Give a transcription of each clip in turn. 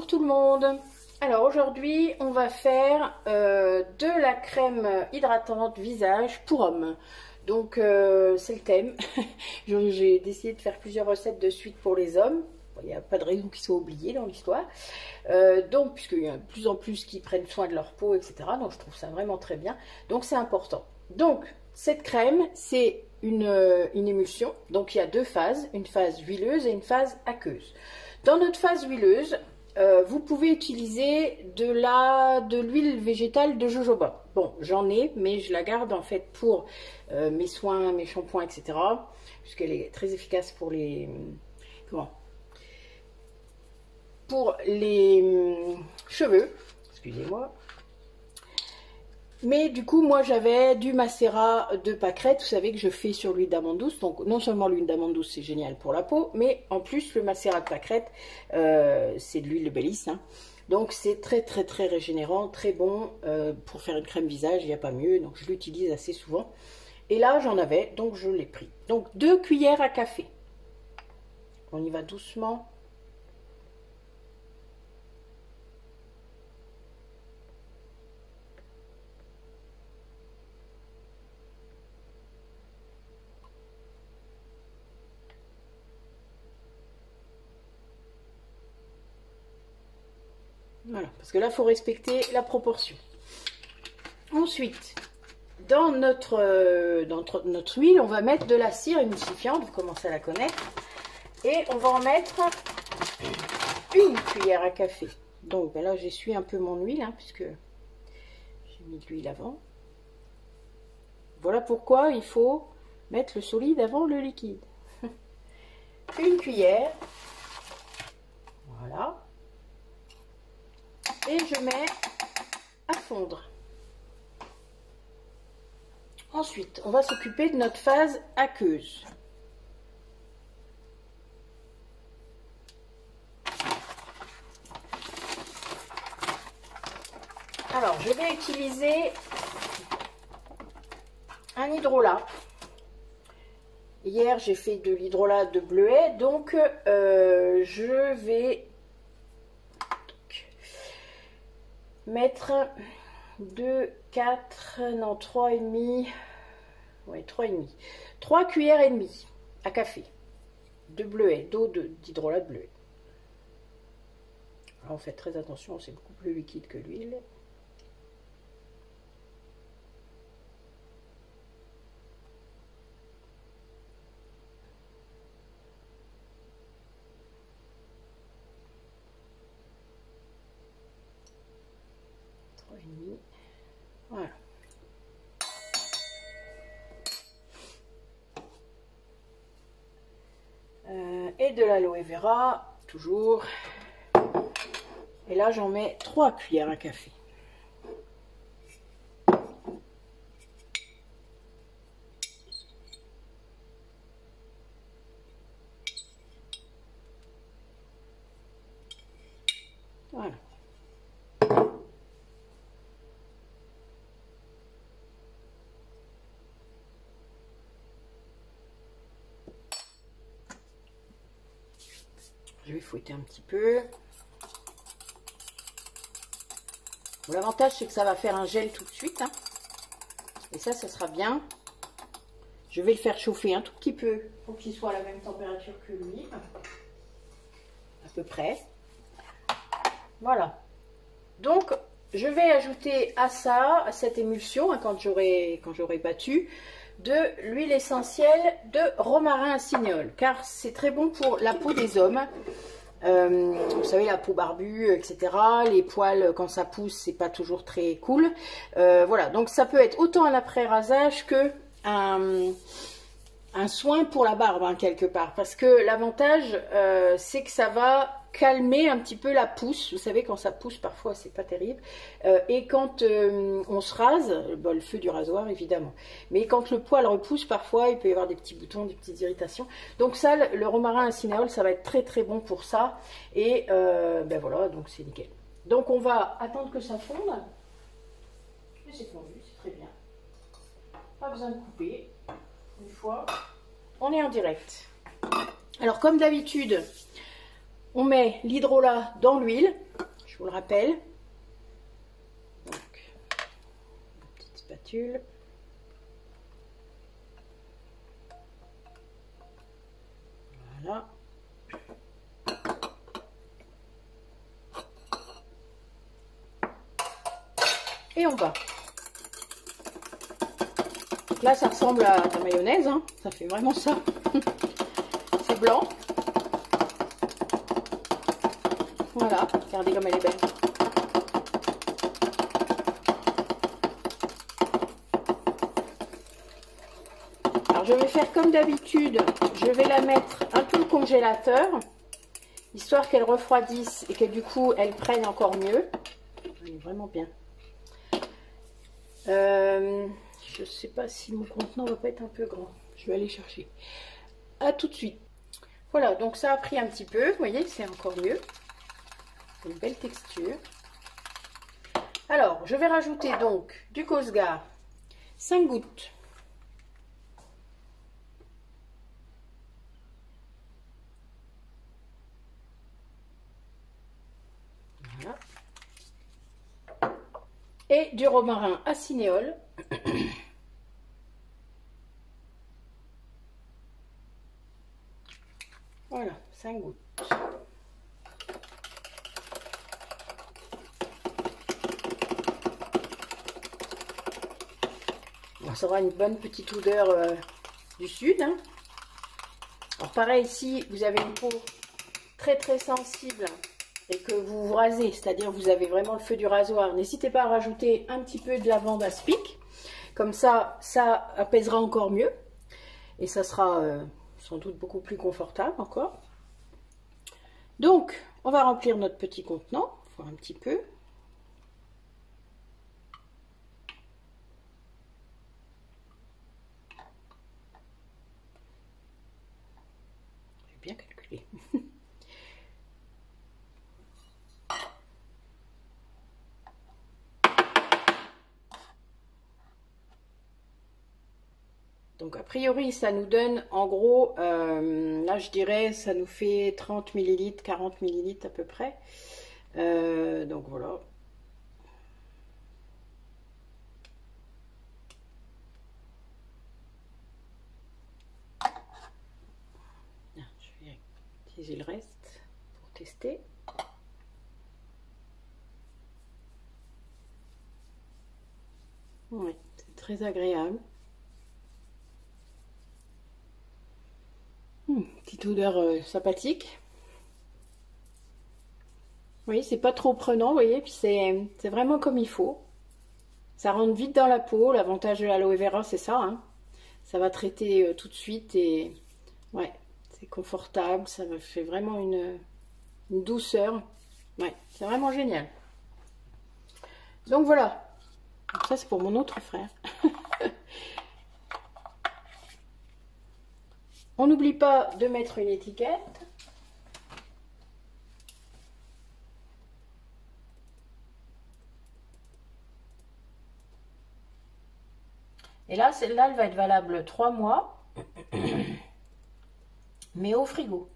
Bonjour tout le monde. Alors aujourd'hui on va faire de la crème hydratante visage pour hommes. Donc c'est le thème. J'ai décidé de faire plusieurs recettes de suite pour les hommes. Il n'y a pas de raison qu'ils soient oubliés dans l'histoire. Donc puisqu'il y a de plus en plus qui prennent soin de leur peau, etc. Donc je trouve ça vraiment très bien. Donc c'est important. Donc cette crème c'est une émulsion. Donc il y a deux phases, une phase huileuse et une phase aqueuse. Dans notre phase huileuse, vous pouvez utiliser de l'huile végétale de jojoba. Bon, j'en ai, mais je la garde en fait pour mes soins, mes shampoings, etc. Puisqu'elle est très efficace pour les... pour les cheveux. Excusez-moi. Mais du coup, moi, j'avais du macérat de pâquerette. Vous savez que je fais sur l'huile d'amande douce. Donc, non seulement l'huile d'amande douce, c'est génial pour la peau, mais en plus, le macérat de pâquerette, c'est de l'huile de Bélisse. Hein. Donc, c'est très, très, très régénérant, très bon pour faire une crème visage. Il n'y a pas mieux. Donc, je l'utilise assez souvent. Et là, j'en avais, donc je l'ai pris. Donc, 2 cuillères à café. On y va doucement. Voilà, parce que là, il faut respecter la proportion. Ensuite, dans notre huile, on va mettre de la cire émulsifiante, vous commencez à la connaître. Et on va en mettre 1 cuillère à café. Donc ben là, j'essuie un peu mon huile, hein, puisque j'ai mis de l'huile avant. Voilà pourquoi il faut mettre le solide avant le liquide. 1 cuillère. Voilà. Et je mets à fondre. Ensuite, on va s'occuper de notre phase aqueuse. Alors, je vais utiliser un hydrolat. Hier, j'ai fait de l'hydrolat de bleuet, donc je vais mettre 2, 4, non 3,5, ouais 3,5, 3 cuillères et demie à café de bleuet, d'eau d'hydrolat de bleuet. Alors on fait très attention, c'est beaucoup plus liquide que l'huile. Voilà. Et de l'aloe vera, toujours. Et là, j'en mets 3 cuillères à café. Voilà. Je vais fouetter un petit peu. Bon, l'avantage, c'est que ça va faire un gel tout de suite. Hein. Et ça sera bien. Je vais le faire chauffer un tout petit peu pour qu'il soit à la même température que l'huile. À peu près. Voilà. Donc, je vais ajouter à ça, à cette émulsion, hein, quand j'aurai battu, de l'huile essentielle de romarin à cignol, car c'est très bon pour la peau des hommes. Vous savez, la peau barbue, etc. Les poils, quand ça pousse, c'est pas toujours très cool. Voilà, donc ça peut être autant un après-rasage que un soin pour la barbe, hein, quelque part. Parce que l'avantage, c'est que ça va calmer un petit peu la pousse. Vous savez, quand ça pousse, parfois, c'est pas terrible. Et quand on se rase, bon, le feu du rasoir, évidemment. Mais quand le poil repousse, parfois, il peut y avoir des petits boutons, des petites irritations. Donc ça, le romarin à cinéole, ça va être très, très bon pour ça. Et ben voilà, donc c'est nickel. Donc on va attendre que ça fonde. Et c'est fondu, c'est très bien. Pas besoin de couper. Une fois, on est en direct. Alors comme d'habitude, On met l'hydrolat dans l'huile, je vous le rappelle. Donc, une petite spatule. Voilà. Et on bat. Donc là, ça ressemble à de la mayonnaise, hein. Ça fait vraiment ça. C'est blanc. Voilà, regardez comme elle est belle. Alors je vais faire comme d'habitude, je vais la mettre un peu au congélateur, histoire qu'elle refroidisse et que du coup elle prenne encore mieux. Elle est vraiment bien. Je sais pas si mon contenant va pas être un peu grand. Je vais aller chercher. À tout de suite. Voilà, donc ça a pris un petit peu. Vous voyez, c'est encore mieux. C'est une belle texture. Alors, je vais rajouter donc du Kosgar. 5 gouttes. Voilà. Et du romarin à cinéole. Voilà, 5 gouttes. Ça aura une bonne petite odeur du sud. Hein. Alors pareil, si vous avez une peau très très sensible et que vous vous rasez, c'est-à-dire vous avez vraiment le feu du rasoir, n'hésitez pas à rajouter un petit peu de lavande aspic. Comme ça, ça apaisera encore mieux. Et ça sera sans doute beaucoup plus confortable encore. Donc, on va remplir notre petit contenant, voir un petit peu. J'ai bien calculé. Donc a priori ça nous donne en gros, là je dirais ça nous fait 30 ml, 40 ml à peu près. Donc voilà. Je vais utiliser le reste pour tester. Oui, c'est très agréable. Petite odeur sympathique. Oui, c'est pas trop prenant, vous voyez, puis c'est vraiment comme il faut. Ça rentre vite dans la peau. L'avantage de l'aloe vera, c'est ça. Hein. Ça va traiter tout de suite et ouais, c'est confortable. Ça me fait vraiment une douceur. Ouais, c'est vraiment génial. Donc voilà. Donc ça, c'est pour mon autre frère. On n'oublie pas de mettre une étiquette. Et là, celle-là, elle va être valable 3 mois, mais au frigo.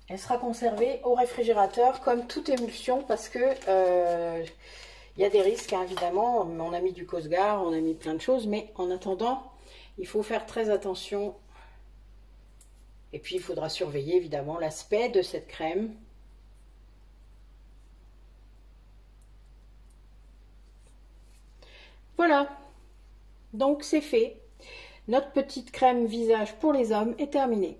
Elle sera conservée au réfrigérateur comme toute émulsion parce que y a des risques, hein, évidemment. On a mis du Kosgar, on a mis plein de choses, mais en attendant, il faut faire très attention. Et puis, il faudra surveiller, évidemment, l'aspect de cette crème. Voilà. Donc, c'est fait. Notre petite crème visage pour les hommes est terminée.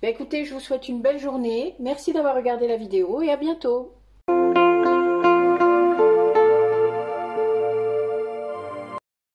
Bien, écoutez, je vous souhaite une belle journée. Merci d'avoir regardé la vidéo et à bientôt.